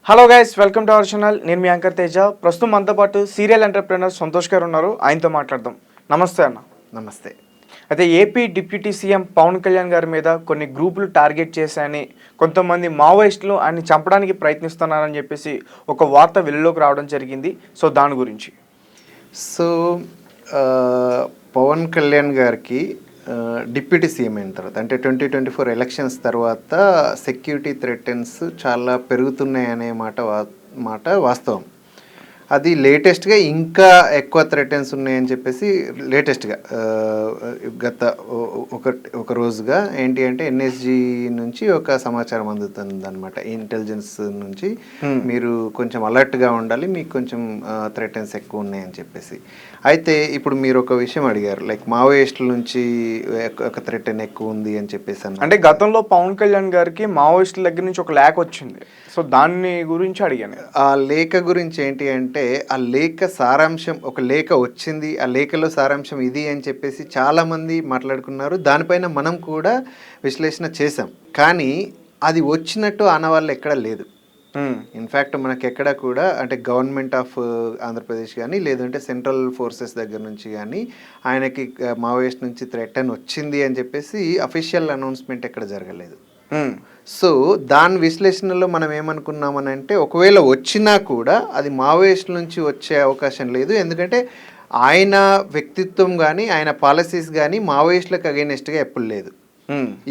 Hello guys, welcome to our channel. నేను మీ anchor Teja. ప్రస్తుతం మనతో పాటు సీరియల్ ఎంటర్ప్రెనర్ సంతోష్ గారు ఉన్నారు. ఆయనతో మాట్లాడదాం. నమస్తే అన్న. నమస్తే. అయితే AP deputy CM Pawan Kalyan గారి మీద కొన్ని గ్రూపులు టార్గెట్ చేశాయని, కొంతమంది మావోయిస్టులు ఆయన్ని చంపడానికి ప్రయత్నిస్తున్నారని చెప్పేసి ఒక వార్త వెలుగులోకి రావడం జరిగింది. సో దాని గురించి సో పవన్ కళ్యాణ్ గారికి డిప్యూటీ సీఎం అయిన తర్వాత అంటే 2024 ఎలక్షన్స్ తర్వాత సెక్యూరిటీ థ్రెటన్స్ చాలా పెరుగుతున్నాయి అనే మాట వాస్తవం. అది లేటెస్ట్గా ఇంకా ఎక్కువ థ్రెటన్స్ ఉన్నాయని చెప్పేసి లేటెస్ట్గా గత ఒక రోజుగా ఏంటి అంటే ఎన్ఎస్జి నుంచి ఒక సమాచారం అందుతుంది అనమాట. ఇంటెలిజెన్స్ నుంచి మీరు కొంచెం అలర్ట్గా ఉండాలి, మీకు కొంచెం థ్రెటన్స్ ఎక్కువ ఉన్నాయని చెప్పేసి. అయితే ఇప్పుడు మీరు ఒక విషయం అడిగారు, లైక్ మావోయిస్టుల నుంచి ఒక థ్రెటన్ ఎక్కువ ఉంది అని చెప్పేసి అంటే గతంలో పవన్ కళ్యాణ్ గారికి మావోయిస్టుల దగ్గర నుంచి ఒక లేఖ వచ్చింది. సో దాన్ని గురించి అడిగాను. ఆ లేఖ గురించి ఏంటి అంటే, ఆ లేఖ సారాంశం, ఒక లేఖ వచ్చింది, ఆ లేఖలో సారాంశం ఇది అని చెప్పేసి చాలామంది మాట్లాడుకున్నారు. దానిపైన మనం కూడా విశ్లేషణ చేసాం. కానీ అది వచ్చినట్టు ఆనవాళ్ళు ఎక్కడ లేదు. ఇన్ఫ్యాక్ట్ మనకి ఎక్కడ కూడా అంటే గవర్నమెంట్ ఆఫ్ ఆంధ్రప్రదేశ్ కానీ లేదంటే సెంట్రల్ ఫోర్సెస్ దగ్గర నుంచి కానీ ఆయనకి మావోయిస్ట్ నుంచి థ్రెటన్ వచ్చింది అని చెప్పేసి అఫీషియల్ అనౌన్స్మెంట్ ఎక్కడ జరగలేదు. సో దాని విశ్లేషణలో మనం ఏమనుకున్నామని అంటే, ఒకవేళ వచ్చినా కూడా అది మావోయిస్టుల నుంచి వచ్చే అవకాశం లేదు. ఎందుకంటే ఆయన వ్యక్తిత్వం కానీ ఆయన పాలసీస్ కానీ మావోయిస్టులకు అగైనెస్ట్గా ఎప్పుడు లేదు,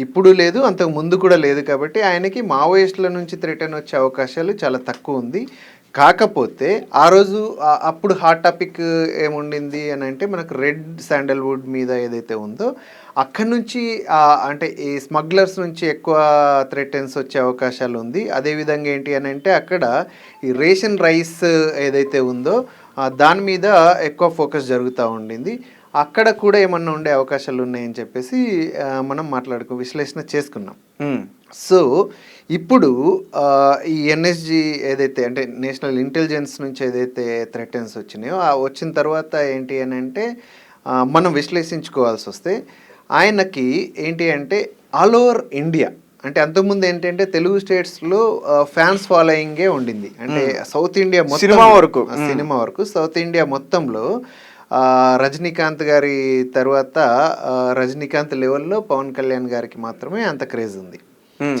ఇప్పుడు లేదు, అంతకు ముందు కూడా లేదు. కాబట్టి ఆయనకి మావోయిస్టుల నుంచి థ్రెటన్ వచ్చే అవకాశాలు చాలా తక్కువ ఉంది. కాకపోతే ఆ రోజు అప్పుడు హాట్ టాపిక్ ఏముండింది అని అంటే, మనకు రెడ్ శాండల్వుడ్ మీద ఏదైతే ఉందో అక్కడి నుంచి అంటే ఈ స్మగ్లర్స్ నుంచి ఎక్కువ థ్రెటన్స్ వచ్చే అవకాశాలు ఉంది. అదేవిధంగా ఏంటి అని అంటే, అక్కడ ఈ రేషన్ రైస్ ఏదైతే ఉందో దాని మీద ఎక్కువ ఫోకస్ జరుగుతూ ఉండింది. అక్కడ కూడా ఏమన్నా ఉండే అవకాశాలు ఉన్నాయని చెప్పేసి మనం విశ్లేషణ చేసుకున్నాం. సో ఇప్పుడు ఈ ఎన్ఎస్జి ఏదైతే అంటే నేషనల్ ఇంటెలిజెన్స్ నుంచి ఏదైతే థ్రెటన్స్ వచ్చినాయో వచ్చిన తర్వాత ఏంటి అని అంటే, మనం విశ్లేషించుకోవాల్సి వస్తే ఆయనకి ఏంటి అంటే ఆల్ ఓవర్ ఇండియా, అంటే అంతకుముందు ఏంటంటే తెలుగు స్టేట్స్లో ఫ్యాన్స్ ఫాలోయింగే ఉండింది. అంటే సౌత్ ఇండియా మొత్తం సినిమా వరకు సౌత్ ఇండియా మొత్తంలో రజనీకాంత్ గారి తర్వాత రజనీకాంత్ లెవెల్లో పవన్ కళ్యాణ్ గారికి మాత్రమే అంత క్రేజ్ ఉంది.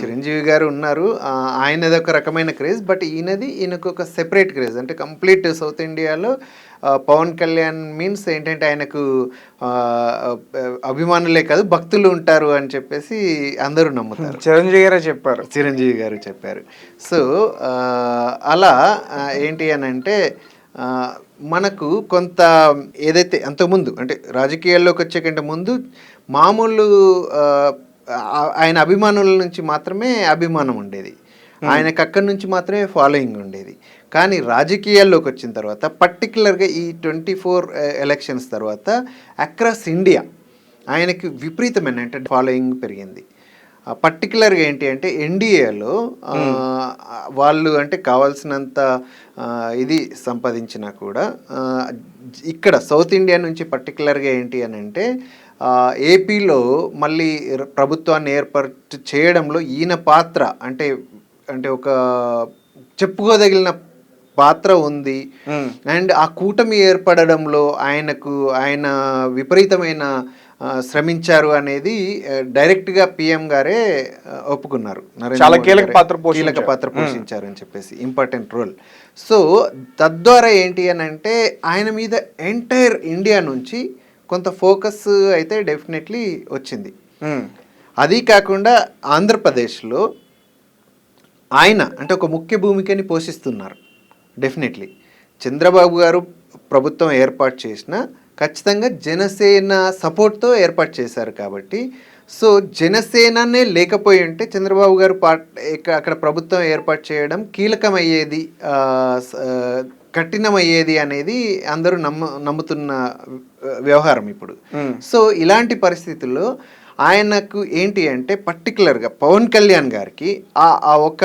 చిరంజీవి గారు ఉన్నారు, ఆయనది ఒక రకమైన క్రేజ్, బట్ ఈయనకు ఒక సెపరేట్ క్రేజ్. అంటే కంప్లీట్ సౌత్ ఇండియాలో పవన్ కళ్యాణ్ మీన్స్ ఏంటంటే ఆయనకు అభిమానులే కాదు భక్తులు ఉంటారు అని చెప్పేసి అందరూ నమ్ముతారు. చిరంజీవి గారు చెప్పారు. సో అలా ఏంటి అని అంటే, మనకు కొంత ఏదైతే అంతకుముందు అంటే రాజకీయాల్లోకి వచ్చే కంటే ముందు మామూలు ఆయన అభిమానుల నుంచి మాత్రమే అభిమానం ఉండేది, ఆయనకు అక్కడి నుంచి మాత్రమే ఫాలోయింగ్ ఉండేది. కానీ రాజకీయాల్లోకి వచ్చిన తర్వాత పర్టికులర్గా ఈ 24 ఎలక్షన్స్ తర్వాత అక్రాస్ ఇండియా ఆయనకి విపరీతమైన అంటే ఫాలోయింగ్ పెరిగింది. పర్టికులర్గా ఏంటి అంటే ఎన్డీఏలో వాళ్ళు అంటే కావాల్సినంత ఇది సంపాదించినా కూడా ఇక్కడ సౌత్ ఇండియా నుంచి పర్టికులర్గా ఏంటి అని అంటే ఏపీలో మళ్ళీ ప్రభుత్వాన్ని ఏర్పాటు చేయడంలో ఈయన పాత్ర అంటే ఒక చెప్పుకోదగిన పాత్ర ఉంది. అండ్ ఆ కూటమి ఏర్పడడంలో ఆయన విపరీతమైన శ్రమించారు అనేది డైరెక్ట్గా పిఎం గారే ఒప్పుకున్నారు. చాలా కీలక పాత్ర పోషించారు అని చెప్పేసి, ఇంపార్టెంట్ రోల్. సో తద్వారా ఏంటి అని అంటే ఆయన మీద ఎంటైర్ ఇండియా నుంచి కొంత ఫోకస్ అయితే డెఫినెట్లీ వచ్చింది. అది కాకుండా ఆంధ్రప్రదేశ్లో ఆయన అంటే ఒక ముఖ్య భూమికని పోషిస్తున్నారు. డెఫినెట్లీ చంద్రబాబు గారు ప్రభుత్వం ఏర్పాటు చేసిన ఖచ్చితంగా జనసేన సపోర్ట్తో ఏర్పాటు చేశారు. కాబట్టి సో జనసేననే లేకపోయి ఉంటే చంద్రబాబు గారు అక్కడ ప్రభుత్వం ఏర్పాటు చేయడం కీలకమయ్యేది, కఠినమయ్యేది అనేది అందరూ నమ్ముతున్న వ్యవహారం ఇప్పుడు. సో ఇలాంటి పరిస్థితుల్లో ఆయనకు ఏంటి అంటే పర్టికులర్గా పవన్ కళ్యాణ్ గారికి ఒక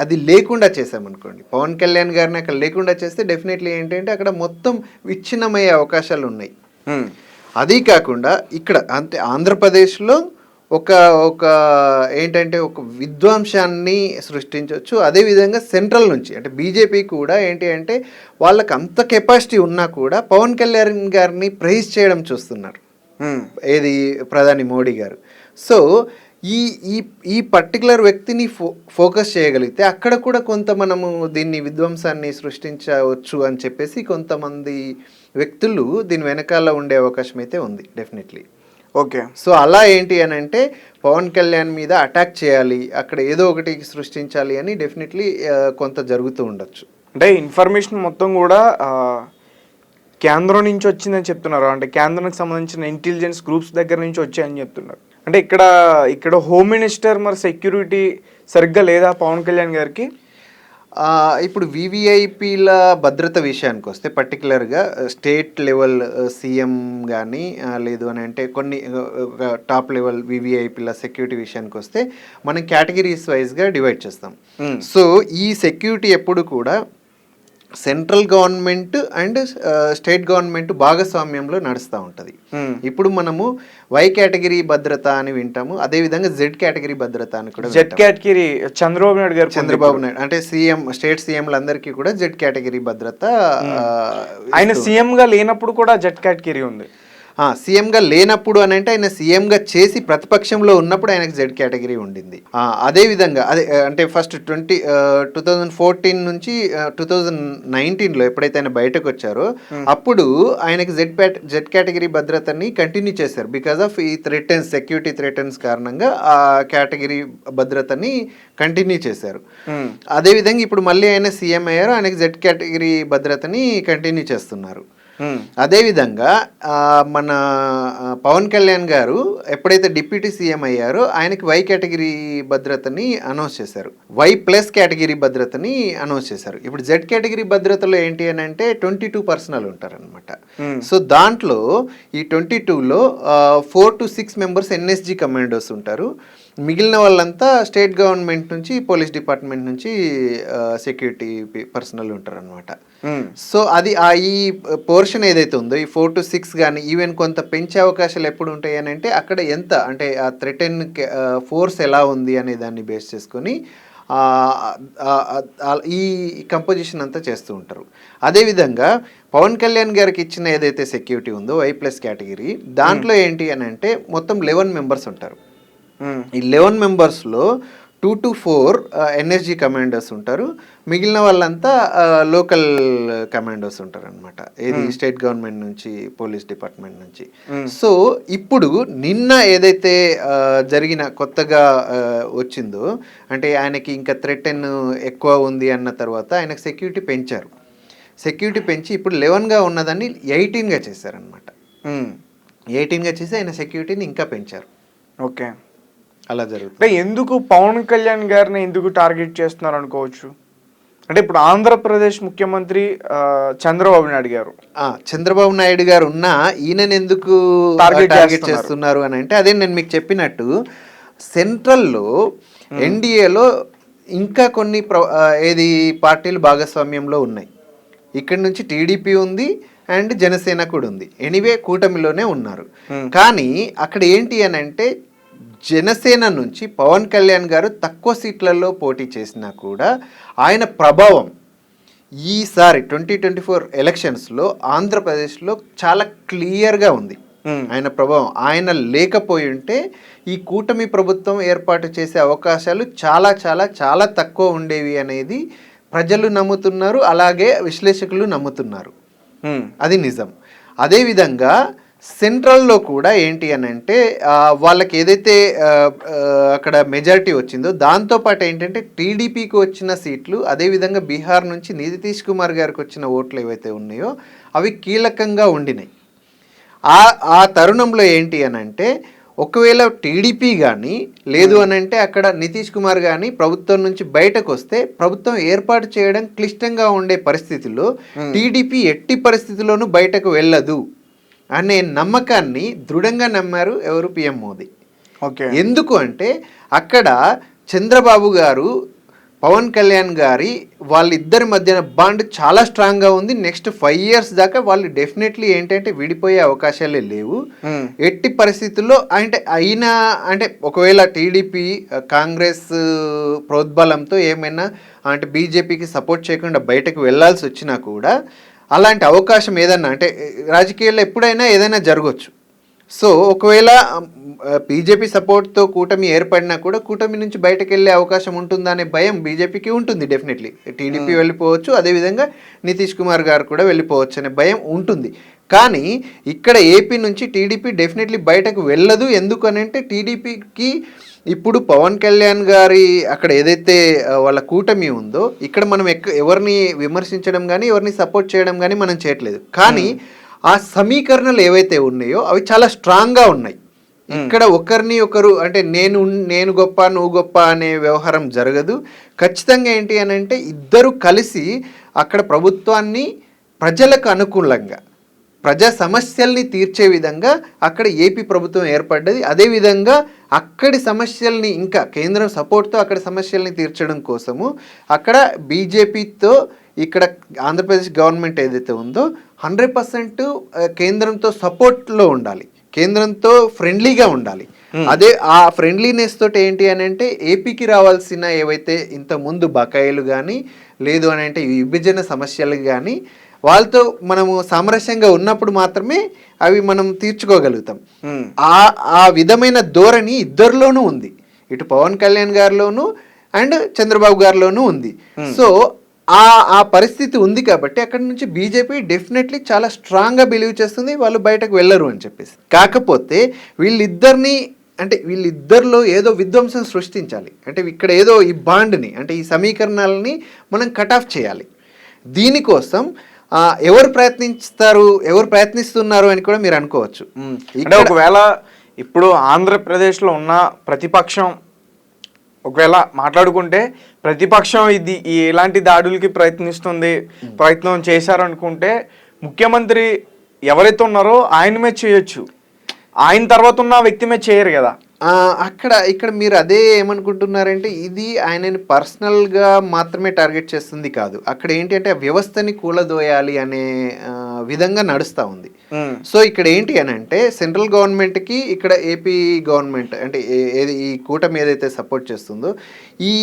అది లేకుండా చేసామనుకోండి, పవన్ కళ్యాణ్ గారిని అక్కడ లేకుండా చేస్తే డెఫినెట్లీ ఏంటంటే అక్కడ మొత్తం విచ్ఛిన్నమయ్యే అవకాశాలు ఉన్నాయి. అది కాకుండా ఇక్కడ అంటే ఆంధ్రప్రదేశ్లో ఒక ఒక ఏంటంటే ఒక విధ్వంసాన్ని సృష్టించవచ్చు. అదేవిధంగా సెంట్రల్ నుంచి అంటే బీజేపీ కూడా ఏంటి అంటే వాళ్ళకి అంత కెపాసిటీ ఉన్నా కూడా పవన్ కళ్యాణ్ గారిని ప్రైజ్ చేయడం చూస్తున్నారు. ఏది ప్రధాని మోడీ గారు. సో ఈ ఈ ఈ పర్టికులర్ వ్యక్తిని ఫోకస్ చేయగలిగితే అక్కడ కూడా కొంత మనము దీన్ని విధ్వంసాన్ని సృష్టించవచ్చు అని చెప్పేసి కొంతమంది వ్యక్తులు దీని వెనకాల ఉండే అవకాశం అయితే ఉంది డెఫినెట్లీ. ఓకే. సో అలా ఏంటి అని అంటే పవన్ కళ్యాణ్ మీద అటాక్ చేయాలి, అక్కడ ఏదో ఒకటి సృష్టించాలి అని డెఫినెట్లీ కొంత జరుగుతూ ఉండొచ్చు. అంటే ఇన్ఫర్మేషన్ మొత్తం కూడా కేంద్రం నుంచి వచ్చిందని చెప్తున్నారు. అంటే కేంద్రానికి సంబంధించిన ఇంటెలిజెన్స్ గ్రూప్స్ దగ్గర నుంచి వచ్చాయని చెప్తున్నారు. అంటే ఇక్కడ హోమ్ మినిస్టర్ మరి సెక్యూరిటీ సరిగ్గా లేదా పవన్ కళ్యాణ్ గారికి? ఇప్పుడు వివిఐపీల భద్రత విషయానికి వస్తే పర్టికులర్గా స్టేట్ లెవెల్ సీఎం కానీ లేదు అని అంటే కొన్ని టాప్ లెవెల్ వివిఐపీల సెక్యూరిటీ విషయానికి వస్తే మనం కేటగిరీస్ వైజ్గా డివైడ్ చేస్తాం. సో ఈ సెక్యూరిటీ ఎప్పుడు కూడా central government and state government భాగస్వామ్యంలో నడుస్తూ ఉంటుంది. ఇప్పుడు మనము వై కేటగిరీ భద్రత అని వింటాము, అదేవిధంగా జెడ్ కేటగిరీ భద్రత అని కూడా. జెడ్ కేటగిరీ చంద్రబాబు నాయుడు అంటే సీఎం స్టేట్ సీఎంలందరికీ కూడా జెడ్ కేటగిరీ భద్రత. ఆయన సీఎంగా లేనప్పుడు కూడా జెడ్ కేటగిరీ ఉంది. సీఎంగా లేనప్పుడు అని అంటే ఆయన సీఎంగా చేసి ప్రతిపక్షంలో ఉన్నప్పుడు ఆయనకు జెడ్ కేటగిరీ ఉండింది. అదేవిధంగా అంటే ఫస్ట్ 2014 నుంచి 2019లో ఎప్పుడైతే ఆయన బయటకు వచ్చారో అప్పుడు ఆయనకి జెడ్ కేటగిరీ భద్రతని కంటిన్యూ చేశారు. బికాస్ ఆఫ్ ఈ సెక్యూరిటీ థ్రెటన్స్ కారణంగా ఆ కేటగిరీ భద్రతని కంటిన్యూ చేశారు. అదేవిధంగా ఇప్పుడు మళ్ళీ ఆయన సీఎం అయ్యారు, ఆయనకి జెడ్ కేటగిరీ భద్రతని కంటిన్యూ చేస్తున్నారు. అదేవిధంగా మన పవన్ కళ్యాణ్ గారు ఎప్పుడైతే డిప్యూటీ సీఎం అయ్యారో ఆయనకి వై కేటగిరీ భద్రతని అనౌన్స్ చేశారు, వై ప్లస్ కేటగిరీ భద్రతని అనౌన్స్ చేశారు. ఇప్పుడు జెడ్ కేటగిరీ భద్రతలో ఏంటి అని అంటే 22 పర్సనల్ ఉంటారనమాట. సో దాంట్లో ఈ 22లో 4 to 6 మెంబర్స్ ఎన్ఎస్జీ కమాండోస్ ఉంటారు. మిగిలిన వాళ్ళంతా స్టేట్ గవర్నమెంట్ నుంచి పోలీస్ డిపార్ట్మెంట్ నుంచి సెక్యూరిటీ పర్సనల్ ఉంటారు అనమాట. సో అది ఈ పోర్షన్ ఏదైతే ఉందో ఈ 4 to 6 కానీ ఈవెన్ కొంత పెంచే అవకాశాలు ఎప్పుడు ఉంటాయి అని అంటే అక్కడ ఎంత అంటే ఆ థ్రెటన్ ఫోర్స్ ఎలా ఉంది అనే దాన్ని బేస్ చేసుకొని ఈ కంపోజిషన్ అంతా చేస్తూ ఉంటారు. అదేవిధంగా పవన్ కళ్యాణ్ గారికి ఇచ్చిన ఏదైతే సెక్యూరిటీ ఉందో వై ప్లస్ కేటగిరీ దాంట్లో ఏంటి అని అంటే మొత్తం 11 మెంబర్స్ ఉంటారు. ఈ 11 మెంబర్స్లో 2 to 4 ఎన్ఎస్జీ కమాండర్స్ ఉంటారు, మిగిలిన వాళ్ళంతా లోకల్ కమాండర్స్ ఉంటారు అనమాట. ఇది స్టేట్ గవర్నమెంట్ నుంచి పోలీస్ డిపార్ట్మెంట్ నుంచి. సో ఇప్పుడు నిన్న ఏదైతే జరిగిన కొత్తగా వచ్చిందో అంటే ఆయనకి ఇంకా థ్రెటన్ ఎక్కువ ఉంది అన్న తర్వాత ఆయనకు సెక్యూరిటీ పెంచారు. సెక్యూరిటీ పెంచి ఇప్పుడు 11గా ఉన్నదాన్ని 18గా చేశారనమాట. 18గా చేసి ఆయన సెక్యూరిటీని ఇంకా పెంచారు. ఓకే, అలా జరుగుతుంది. ఎందుకు పవన్ కళ్యాణ్ గారిని ఎందుకు టార్గెట్ చేస్తున్నారు అనుకోవచ్చు? అంటే ఇప్పుడు ఆంధ్రప్రదేశ్ ముఖ్యమంత్రి చంద్రబాబు నాయుడు గారు ఉన్నా ఈయనని ఎందుకు టార్గెట్ చేస్తున్నారు అని అంటే అదే నేను మీకు చెప్పినట్టు సెంట్రల్లో ఎన్డీఏలో ఇంకా కొన్ని పార్టీలు భాగస్వామ్యంలో ఉన్నాయి. ఇక్కడ నుంచి టీడీపీ ఉంది అండ్ జనసేన కూడా ఉంది. ఎనీవే కూటమిలోనే ఉన్నారు. కానీ అక్కడ ఏంటి అని అంటే జనసేన నుంచి పవన్ కళ్యాణ్ గారు తక్కువ సీట్లలో పోటీ చేసినా కూడా ఆయన ప్రభావం ఈసారి 2024 ఎలక్షన్స్లో ఆంధ్రప్రదేశ్లో చాలా క్లియర్గా ఉంది. ఆయన ప్రభావం ఆయన లేకపోయి ఉంటే ఈ కూటమి ప్రభుత్వం ఏర్పాటు చేసే అవకాశాలు చాలా చాలా చాలా తక్కువ ఉండేవి అనేది ప్రజలు నమ్ముతున్నారు, అలాగే విశ్లేషకులు నమ్ముతున్నారు. అది నిజం. అదేవిధంగా సెంట్రల్లో కూడా ఏంటి అని అంటే వాళ్ళకి ఏదైతే అక్కడ మెజారిటీ వచ్చిందో దాంతోపాటు ఏంటంటే టీడీపీకి వచ్చిన సీట్లు, అదేవిధంగా బీహార్ నుంచి నితీష్ కుమార్ గారికి వచ్చిన ఓట్లు ఏవైతే ఉన్నాయో అవి కీలకంగా ఉండినాయి. ఆ తరుణంలో ఏంటి అని అంటే ఒకవేళ టీడీపీ కానీ లేదు అని అంటే అక్కడ నితీష్ కుమార్ కానీ ప్రభుత్వం నుంచి బయటకు వస్తే ప్రభుత్వం ఏర్పాటు చేయడం క్లిష్టంగా ఉండే పరిస్థితుల్లో టీడీపీ ఎట్టి పరిస్థితుల్లోనూ బయటకు వెళ్ళదు అనే నమ్మకాన్ని దృఢంగా నమ్మారు ఎవరు? పిఎం మోదీ. ఎందుకు అంటే అక్కడ చంద్రబాబు గారు పవన్ కళ్యాణ్ గారి వాళ్ళిద్దరి మధ్యన బాండ్ చాలా స్ట్రాంగ్గా ఉంది. నెక్స్ట్ 5 years దాకా వాళ్ళు డెఫినెట్లీ ఏంటంటే విడిపోయే అవకాశాలే లేవు. ఎట్టి పరిస్థితుల్లో అంటే ఒకవేళ టీడీపీ కాంగ్రెస్ ప్రోద్బలంతో ఏమైనా అంటే బీజేపీకి సపోర్ట్ చేయకుండా బయటకు వెళ్ళాల్సి వచ్చినా కూడా అలాంటి అవకాశం ఏదన్నా అంటే రాజకీయాల్లో ఎప్పుడైనా ఏదైనా జరగవచ్చు. సో ఒకవేళ బీజేపీ సపోర్ట్తో కూటమి ఏర్పడినా కూడా కూటమి నుంచి బయటకు వెళ్ళే అవకాశం ఉంటుందా అనే భయం బీజేపీకి ఉంటుంది. డెఫినెట్లీ టీడీపీ వెళ్ళిపోవచ్చు, అదేవిధంగా నితీష్ కుమార్ గారు కూడా వెళ్ళిపోవచ్చు అనే భయం ఉంటుంది. కానీ ఇక్కడ ఏపీ నుంచి టీడీపీ డెఫినెట్లీ బయటకు వెళ్ళదు. ఎందుకనంటే టీడీపీకి ఇప్పుడు పవన్ కళ్యాణ్ గారి అక్కడ ఏదైతే వాళ్ళ కూటమి ఉందో ఇక్కడ మనం ఎవరిని విమర్శించడం కానీ ఎవరిని సపోర్ట్ చేయడం కానీ మనం చేయట్లేదు. కానీ ఆ సమీకరణలు ఏవైతే ఉన్నాయో అవి చాలా స్ట్రాంగ్గా ఉన్నాయి. ఇక్కడ ఒకరిని ఒకరు అంటే నేను గొప్ప నువ్వు గొప్ప అనే వ్యవహారం జరగదు. ఖచ్చితంగా ఏంటి అని అంటే ఇద్దరు కలిసి అక్కడ ప్రభుత్వాన్ని ప్రజలకు అనుకూలంగా ప్రజా సమస్యల్ని తీర్చే విధంగా అక్కడ ఏపీ ప్రభుత్వం ఏర్పడ్డది. అదేవిధంగా అక్కడి సమస్యల్ని ఇంకా కేంద్రం సపోర్ట్తో అక్కడ సమస్యల్ని తీర్చడం కోసము అక్కడ బీజేపీతో ఇక్కడ ఆంధ్రప్రదేశ్ గవర్నమెంట్ ఏదైతే ఉందో 100% కేంద్రంతో సపోర్ట్లో ఉండాలి, కేంద్రంతో ఫ్రెండ్లీగా ఉండాలి. అదే ఆ ఫ్రెండ్లీనెస్ తోటి ఏంటి అని అంటే ఏపీకి రావాల్సిన ఏవైతే ఇంత ముందు బకాయిలు కానీ లేదు అని అంటే విభజన సమస్యలు కానీ వాళ్ళతో మనము సామరస్యంగా ఉన్నప్పుడు మాత్రమే అవి మనం తీర్చుకోగలుగుతాం. ఆ విధమైన ధోరణి ఇద్దరిలోనూ ఉంది, ఇటు పవన్ కళ్యాణ్ గారిలోనూ అండ్ చంద్రబాబు గారిలోనూ ఉంది. సో ఆ పరిస్థితి ఉంది కాబట్టి అక్కడి నుంచి బీజేపీ డెఫినెట్లీ చాలా స్ట్రాంగ్గా బిలీవ్ చేస్తుంది వాళ్ళు బయటకు వెళ్ళరు అని చెప్పేసి. కాకపోతే వీళ్ళిద్దరిలో ఏదో విధ్వంసం సృష్టించాలి. అంటే ఇక్కడ ఏదో ఈ బాండ్ని అంటే ఈ సమీకరణాలని మనం కట్ ఆఫ్ చేయాలి. దీనికోసం ఎవరు ప్రయత్నిస్తున్నారు అని కూడా మీరు అనుకోవచ్చు. అంటే ఒకవేళ ఇప్పుడు ఆంధ్రప్రదేశ్లో ఉన్న ప్రతిపక్షం ఒకవేళ మాట్లాడుకుంటే ప్రతిపక్షం ఇలాంటి దాడులకి ప్రయత్నం చేశారు అనుకుంటే ముఖ్యమంత్రి ఎవరైతే ఉన్నారో ఆయన మీద చేయొచ్చు, ఆయన తర్వాత ఉన్న వ్యక్తి మీద చేయరు కదా. ఇక్కడ మీరు అదే ఏమనుకుంటున్నారంటే ఇది ఆయనని పర్సనల్గా మాత్రమే టార్గెట్ చేస్తుంది కాదు, అక్కడ ఏంటి అంటే వ్యవస్థని కూలదోయాలి అనే విధంగా నడుస్తూ ఉంది. సో ఇక్కడ ఏంటి అని అంటే సెంట్రల్ గవర్నమెంట్కి ఇక్కడ ఏపీ గవర్నమెంట్ అంటే ఈ కూటమి ఏదైతే సపోర్ట్ చేస్తుందో ఈ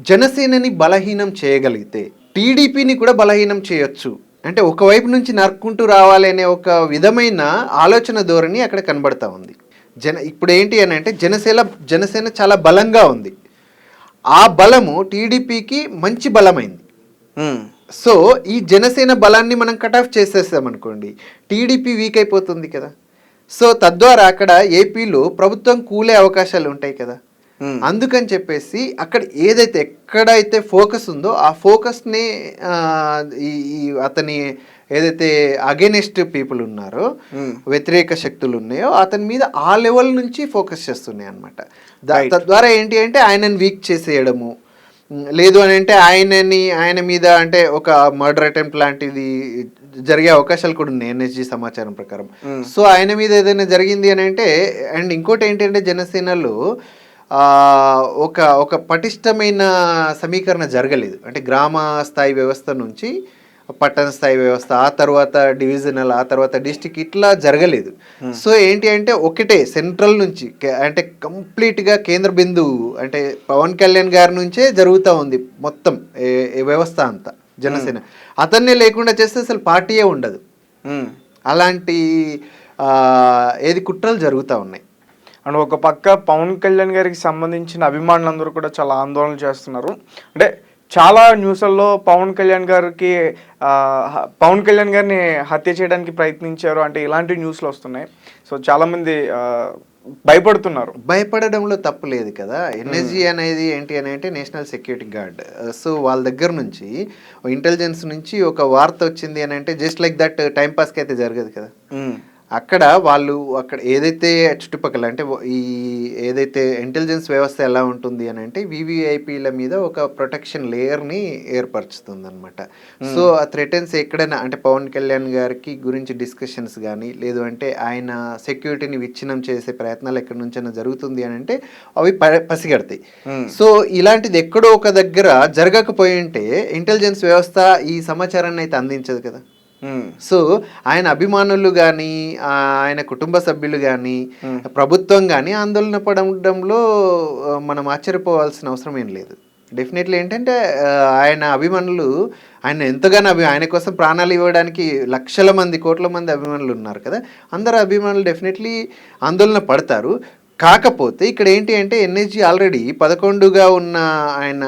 జనసేనని బలహీనం చేయగలిగితే టీడీపీని కూడా బలహీనం చేయొచ్చు. అంటే ఒకవైపు నుంచి నరుక్కుంటూ రావాలి అనే ఒక విధమైన ఆలోచన ధోరణి అక్కడ కనబడతా ఉంది. ఇప్పుడు ఏంటి అని అంటే జనసేన చాలా బలంగా ఉంది, ఆ బలము టీడీపీకి మంచి బలమైంది. సో ఈ జనసేన బలాన్ని మనం కట్ ఆఫ్ చేసేసామనుకోండి టీడీపీ వీక్ అయిపోతుంది కదా. సో తద్వారా అక్కడ ఏపీలో ప్రభుత్వం కూలే అవకాశాలు ఉంటాయి కదా. అందుకని చెప్పేసి అక్కడ ఎక్కడైతే ఫోకస్ ఉందో ఆ ఫోకస్ని అతని ఏదైతే అగెనిస్ట్ పీపుల్ ఉన్నారో వ్యతిరేక శక్తులు ఉన్నాయో అతని మీద ఆ లెవెల్ నుంచి ఫోకస్ చేస్తున్నాయి అనమాట. తద్వారా ఏంటి అంటే ఆయనని వీక్ చేసేయడము, లేదు అని అంటే ఆయన మీద అంటే ఒక మర్డర్ అటెంప్ట్ లాంటిది జరిగే అవకాశాలు కూడా ఉన్నాయి ఎన్ఎస్జీ సమాచారం ప్రకారం. సో ఆయన మీద ఏదైనా జరిగింది అని అంటే అండ్ ఇంకోటి ఏంటంటే జనసేనలో ఒక పటిష్టమైన సమీకరణ జరగలేదు. అంటే గ్రామ స్థాయి వ్యవస్థ నుంచి పట్టణ స్థాయి వ్యవస్థ, ఆ తర్వాత డివిజనల్, ఆ తర్వాత డిస్టిక్, ఇట్లా జరగలేదు. సో ఏంటి అంటే ఒకటే సెంట్రల్ నుంచి అంటే కంప్లీట్గా కేంద్ర బిందువు అంటే పవన్ కళ్యాణ్ గారి నుంచే జరుగుతూ ఉంది మొత్తం వ్యవస్థ అంతా. జనసేన అతన్నే లేకుండా చేస్తే అసలు పార్టీయే ఉండదు. అలాంటి కుట్రలు జరుగుతూ ఉన్నాయి. అండ్ ఒక పక్క పవన్ కళ్యాణ్ గారికి సంబంధించిన అభిమానులందరూ కూడా చాలా ఆందోళన చేస్తున్నారు. అంటే చాలా న్యూస్లలో పవన్ కళ్యాణ్ గారిని హత్య చేయడానికి ప్రయత్నించారు అంటే ఇలాంటి న్యూస్లు వస్తున్నాయి. సో చాలామంది భయపడడంలో తప్పు లేదు కదా. ఎన్ఎస్జీ అనేది ఏంటి అని అంటే నేషనల్ సెక్యూరిటీ గార్డ్. సో వాళ్ళ దగ్గర నుంచి ఇంటెలిజెన్స్ నుంచి ఒక వార్త వచ్చింది అని అంటే జస్ట్ లైక్ దట్ టైం పాస్కి అయితే జరగదు కదా. అక్కడ వాళ్ళు అక్కడ ఏదైతే చుట్టుపక్కల అంటే ఈ ఏదైతే ఇంటెలిజెన్స్ వ్యవస్థ ఎలా ఉంటుంది అని అంటే వివిఐపీల మీద ఒక ప్రొటెక్షన్ లేయర్ని ఏర్పరుచుతుంది అనమాట. సో ఆ థ్రెటన్స్ ఎక్కడైనా అంటే పవన్ కళ్యాణ్ గారికి గురించి డిస్కషన్స్ కానీ లేదు అంటే ఆయన సెక్యూరిటీని విచ్ఛిన్నం చేసే ప్రయత్నాలు ఎక్కడి నుంచైనా జరుగుతుంది అని అంటే అవి పసిగడతాయి. సో ఇలాంటిది ఎక్కడో ఒక దగ్గర జరగకపోయి ఉంటే ఇంటెలిజెన్స్ వ్యవస్థ ఈ సమాచారాన్ని అయితే అందించదు కదా. సో ఆయన అభిమానులు కానీ ఆయన కుటుంబ సభ్యులు కానీ ప్రభుత్వం కానీ ఆందోళన పడడంలో మనం ఆశ్చర్యపోవాల్సిన అవసరం ఏం లేదు. డెఫినెట్లీ ఏంటంటే ఆయన అభిమానులు ఆయన ఎంతగానో ఆయన కోసం ప్రాణాలు ఇవ్వడానికి లక్షల మంది కోట్ల మంది అభిమానులు ఉన్నారు కదా. అందరు అభిమానులు డెఫినెట్లీ ఆందోళన పడతారు. కాకపోతే ఇక్కడ ఏంటి అంటే ఎన్ఎస్జీ ఆల్రెడీ 11గా ఉన్న ఆయన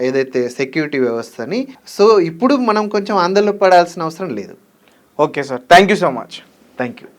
ఏదైతే సెక్యూరిటీ వ్యవస్థని సో ఇప్పుడు మనం కొంచెం ఆందోళన పడాల్సిన అవసరం లేదు. Okay sir, thank you so much. Thank you.